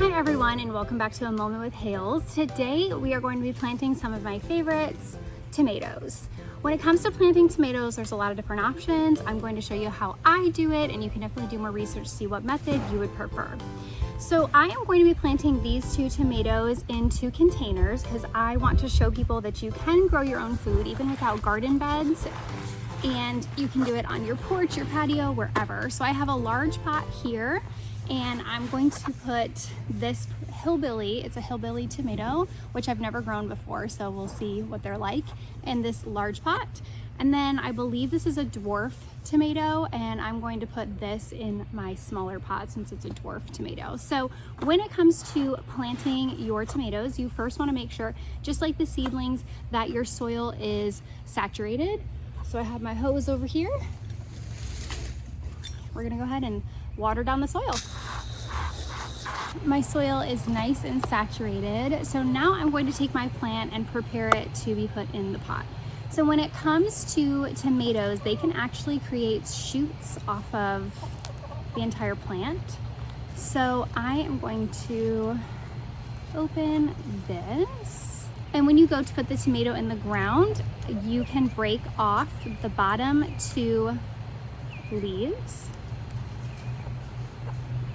Hi everyone, and welcome back to A Moment with Hales. Today we are going to be planting some of my favorites, tomatoes. When it comes to planting tomatoes, there's a lot of different options. I'm going to show you how I do it, and you can definitely do more research to see what method you would prefer. So I am going to be planting these two tomatoes in 2 containers because I want to show people that you can grow your own food even without garden beds, and you can do it on your porch, your patio, wherever. So I have a large pot here, and I'm going to put this Hillbilly, it's a Hillbilly tomato, which I've never grown before, so we'll see what they're like, in this large pot. And then I believe this is a Dwarf tomato, and I'm going to put this in my smaller pot since it's a Dwarf tomato. So when it comes to planting your tomatoes, you first want to make sure, just like the seedlings, that your soil is saturated. So I have my hose over here. We're gonna go ahead and water down the soil. My soil is nice and saturated. So now I'm going to take my plant and prepare it to be put in the pot. So when it comes to tomatoes, they can actually create shoots off of the entire plant. So I am going to open this. And when you go to put the tomato in the ground, you can break off the bottom 2 leaves.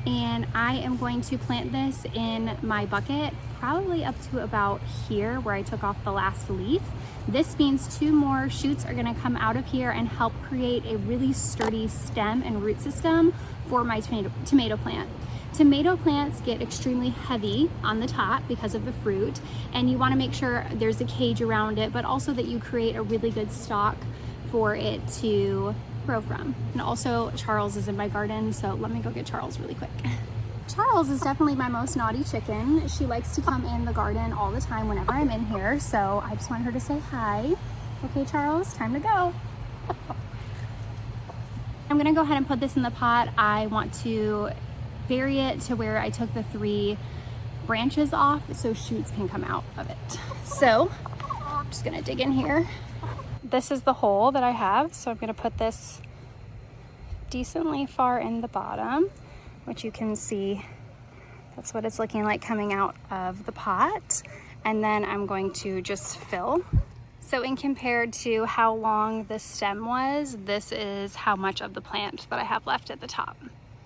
And I am going to plant this in my bucket, probably up to about here where I took off the last leaf. This means 2 more shoots are gonna come out of here and help create a really sturdy stem and root system for my tomato plant. Tomato plants get extremely heavy on the top because of the fruit, and you want to make sure there's a cage around it, but also that you create a really good stalk for it to grow from. And also Charles is in my garden, so let me go get Charles really quick. Charles is definitely my most naughty chicken. She likes to come in the garden all the time whenever I'm in here, so I just want her to say hi. Okay, Charles, time to go. I'm gonna go ahead and put this in the pot. I want to bury it to where I took the 3 branches off so shoots can come out of it. So I'm just gonna dig in here. This is the hole that I have, so I'm gonna put this decently far in the bottom, which you can see that's what it's looking like coming out of the pot. And then I'm going to just fill. So in compared to how long the stem was, this is how much of the plant that I have left at the top.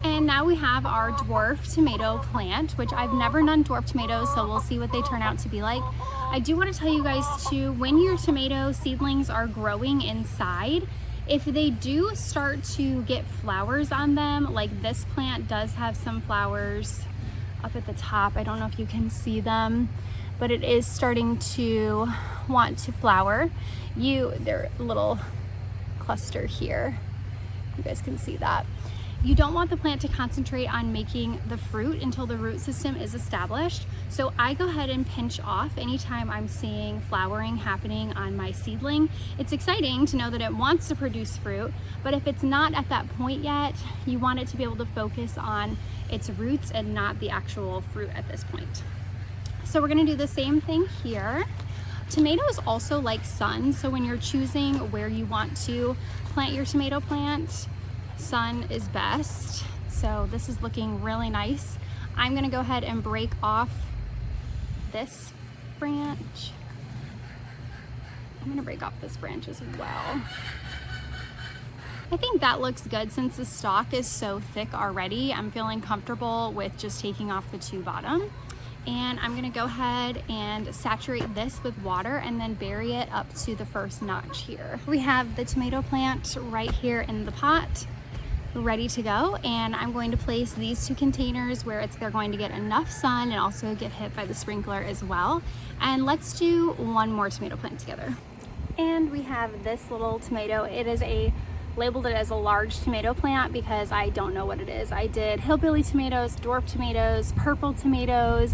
And now we have our dwarf tomato plant, which I've never done dwarf tomatoes, so we'll see what they turn out to be like. I do want to tell you guys too, when your tomato seedlings are growing inside, if they do start to get flowers on them, like this plant does have some flowers up at the top. I don't know if you can see them, but it is starting to want to flower. They're a little cluster here. You guys can see that. You don't want the plant to concentrate on making the fruit until the root system is established. So I go ahead and pinch off anytime I'm seeing flowering happening on my seedling. It's exciting to know that it wants to produce fruit, but if it's not at that point yet, you want it to be able to focus on its roots and not the actual fruit at this point. So we're gonna do the same thing here. Tomatoes also like sun, so when you're choosing where you want to plant your tomato plant, sun is best. So this is looking really nice. I'm gonna go ahead and break off this branch. I'm gonna break off this branch as well. I think that looks good since the stalk is so thick already. I'm feeling comfortable with just taking off the 2 bottom. And I'm gonna go ahead and saturate this with water and then bury it up to the first notch here. We have the tomato plant right here in the pot, ready to go, and I'm going to place these 2 containers where they're going to get enough sun and also get hit by the sprinkler as well. And let's do 1 more tomato plant together. And we have this little tomato. It is labeled it as a large tomato plant because I don't know what it is. I did Hillbilly tomatoes, dwarf tomatoes, purple tomatoes,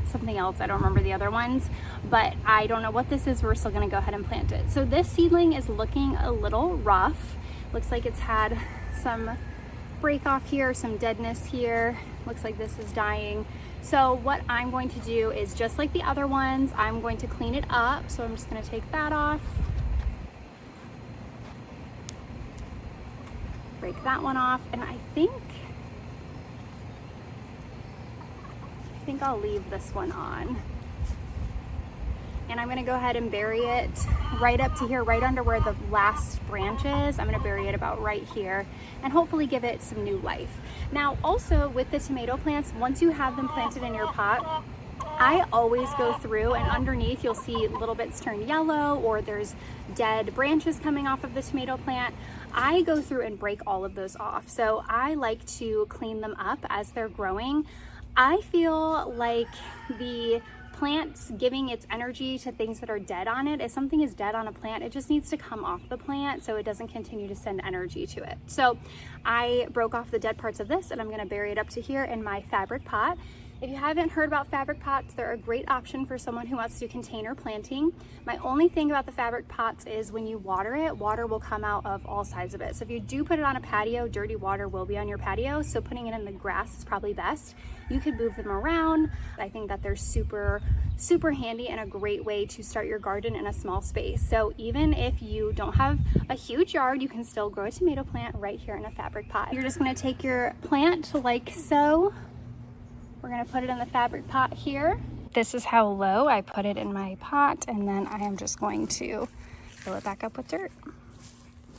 something else, I don't remember the other ones, but I don't know what this is. We're still gonna go ahead and plant it. So this seedling is looking a little rough. Looks like it's had some break off here, some deadness here. Looks like this is dying. So what I'm going to do is, just like the other ones, I'm going to clean it up. So I'm just gonna take that off. Break that one off, and I think think I'll leave this one on. And I'm gonna go ahead and bury it right up to here, right under where the last branch is. I'm gonna bury it about right here and hopefully give it some new life. Now also with the tomato plants, once you have them planted in your pot, I always go through and underneath you'll see little bits turn yellow or there's dead branches coming off of the tomato plant. I go through and break all of those off. So I like to clean them up as they're growing. I feel like the plant's giving its energy to things that are dead on it. If something is dead on a plant, it just needs to come off the plant so it doesn't continue to send energy to it. So I broke off the dead parts of this and I'm gonna bury it up to here in my fabric pot. If you haven't heard about fabric pots, they're a great option for someone who wants to do container planting. My only thing about the fabric pots is when you water it, water will come out of all sides of it. So if you do put it on a patio, dirty water will be on your patio. So putting it in the grass is probably best. You could move them around. I think that they're super handy and a great way to start your garden in a small space. So even if you don't have a huge yard, you can still grow a tomato plant right here in a fabric pot. You're just gonna take your plant like so. We're gonna put it in the fabric pot here. This is how low I put it in my pot, and then I am just going to fill it back up with dirt.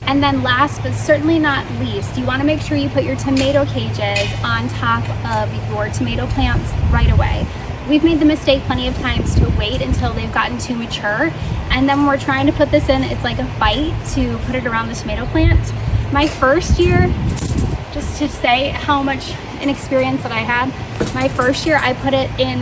And then last but certainly not least, you wanna make sure you put your tomato cages on top of your tomato plants right away. We've made the mistake plenty of times to wait until they've gotten too mature, and then when we're trying to put this in, it's like a fight to put it around the tomato plant. My first year, just to say how much inexperience that I had, my first year I put it in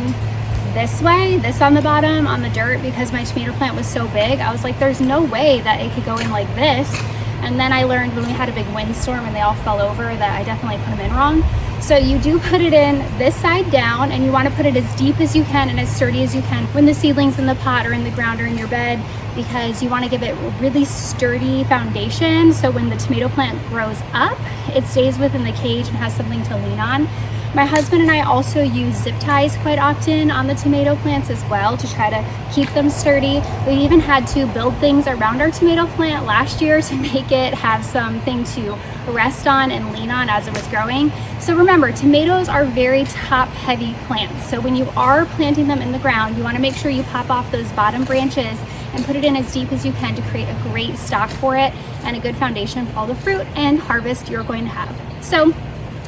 this way, this on the bottom on the dirt, because my tomato plant was so big. I was like, there's no way that it could go in like this. And then I learned when we had a big windstorm and they all fell over that I definitely put them in wrong. So you do put it in this side down, and you want to put it as deep as you can and as sturdy as you can when the seedlings in the pot or in the ground or in your bed, because you want to give it a really sturdy foundation so when the tomato plant grows up, it stays within the cage and has something to lean on. My husband and I also use zip ties quite often on the tomato plants as well to try to keep them sturdy. We even had to build things around our tomato plant last year to make it have something to rest on and lean on as it was growing. So remember, tomatoes are very top heavy plants. So when you are planting them in the ground, you want to make sure you pop off those bottom branches and put it in as deep as you can to create a great stock for it and a good foundation for all the fruit and harvest you're going to have. So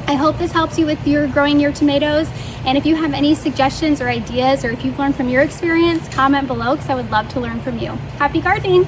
I hope this helps you with your growing your tomatoes. And if you have any suggestions or ideas, or if you've learned from your experience, comment below because I would love to learn from you. Happy gardening!